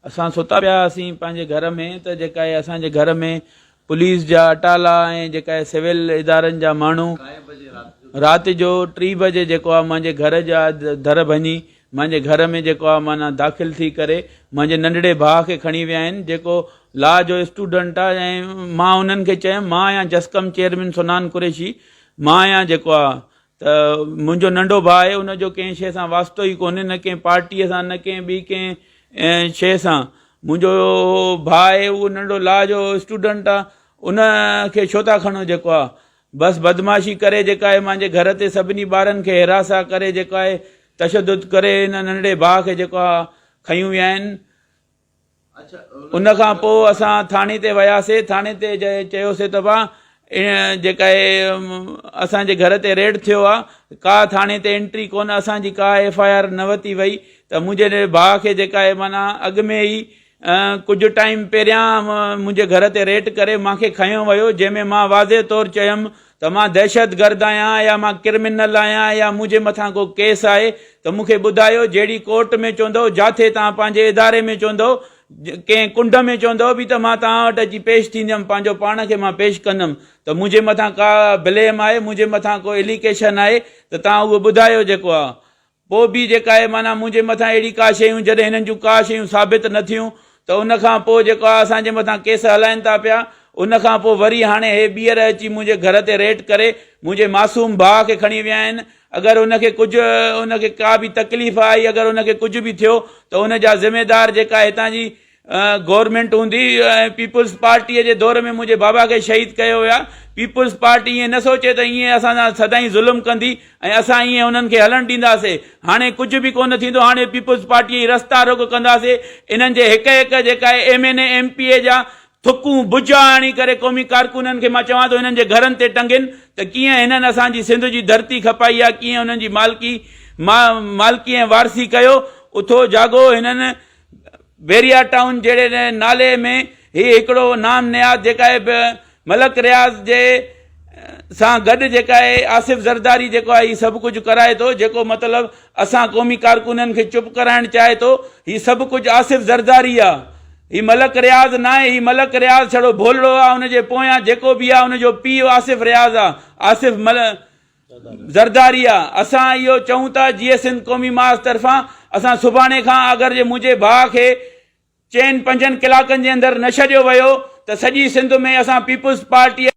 असां सुता पिया हुआसीं पंहिंजे घर में त जेका आहे असांजे घर में पुलिस जा अटाला ऐं जेका आहे सिविल इदारनि जा माण्हू राति जो 3 बजे जेको आहे मुंहिंजे घर जा दर भञी मुंहिंजे घर में जेको आहे माना दाख़िल थी करे मुंहिंजे नंढड़े भाउ खे खणी विया आहिनि जेको लॉ जो स्टूडेंट आहे ऐं मां उन्हनि खे चयुमि मां आहियां जसकम चेयरमैन सुनान कुरैशी मां आहियां जेको आहे त मुंहिंजो नंढो भाउ आहे उनजो कंहिं शइ सां वास्तो ई कोन्हे न कंहिं पार्टीअ सां न कंहिं ॿी कंहिं शइ सां मुंहिंजो भाउ आहे उहो नंढो लॉ जो स्टूडेंट आहे उन खे छो था खणो जेको आहे बसि बदमाशी करे जेका आहे मुंहिंजे घर ते सभिनी ॿारनि खे हिरासा करे जेको आहे तशदुद करे हिन नंढड़े भाउ खे जेको आहे खयूं विया आहिनि। उन खां पोइ असां थाणे ते वियासीं थाणे ते चयोसीं त भाउ जेका आहे असांजे घर ते रेड थियो आहे का थाणे ते एंट्री कोन असांजी का FIR न वरिती वई त मुंहिंजे भाउ खे जेका आहे माना अॻु में ई कुझु टाइम पहिरियां मुंहिंजे घर ते रेड करे मूंखे खयो वियो जंहिंमें मां वाज़े तौरु चयुमि त मां दहशतगर्द आहियां या मां क्रिमिनल आहियां या मुंहिंजे मथां को केस आहे त मूंखे ॿुधायो जहिड़ी कोर्ट में चवंदो जिथे तव्हां पंहिंजे इदारे में चवंदो कंहिं कुंड में चवंदो बि त मां तव्हां वटि अची पेश थींदुमि पंहिंजो पाण खे मां पेश कंदुमि त मुंहिंजे मथां का ब्लेम आहे मुंहिंजे मथां को एलिगेशन आहे त तव्हां उहो ॿुधायो जेको आहे पोइ बि जेका आहे माना मुंहिंजे मथां अहिड़ी का शयूं जॾहिं हिननि जूं का शयूं साबित न थियूं त उन खां पोइ जेको आहे असांजे मथां केस हलाइनि था पिया उन खां पोइ वरी हाणे हे ॿीहर अची मुंहिंजे घर ते रेड करे मुंहिंजे मासूम भाउ खे खणी विया आहिनि अगरि उनखे कुझु उनखे का बि तकलीफ़ आई अगरि उनखे कुझु बि थियो त उन जा ज़िम्मेदार जेका हितां जी गवर्नमेंट हूंदी पीपुल्स पार्टीअ जे दौर में मुंहिंजे बाबा खे शहीद कयो हुया पीपुल्स पार्टी ईअं न सोचे त ईअं असां सां सदाईं ज़ुल्म कंदी ऐं असां ईअं उन्हनि खे हलणु ॾींदासीं हाणे कुझु बि कोन थींदो हाणे पीपुल्स पार्टीअ जी रस्ता रोक कंदासीं इन्हनि जे हिक हिक जेका आहे MNA MPA जा थुकूं भुजा आणी करे क़ौमी कारकुननि खे मां चवां थो हिननि जे घरनि ते टंगनि त कीअं हिननि असांजी सिंध जी धरती खपाई आहे कीअं हुननि जी मालकी ऐं वारसी कयो उथो जागो हिननि बेरिया टाउन जहिड़े नाले में हिकिड़ो नाम नियाद जेका आहे मलक रियाज़ जे सां गॾु जेका आहे आसिफ ज़रदारी जेको आहे हीउ सभु कुझु कराए थो जेको मतिलबु असां क़ौमी कारकुननि खे चुप कराइणु चाहे थो हीउ सभु कुझु आसिफ ज़रदारी आहे हीउ मलक रियाज़ न आहे हीउ मलक रियाज़ छड़ो भोलड़ो आहे हुनजे पोयां जेको बि आहे हुनजो पीउ आसिफ रियाज़ आहे आसिफ ज़रदारी आहे असां इहो चऊं था जीअं सिंध क़ौमी मास तरफ़ां असां सुभाणे खां अगरि जे मुंहिंजे भाउ खे 4-5 कलाकनि जे अंदरि न छॾियो वियो त सॼी सिंध में असां पीपुल्स पार्टी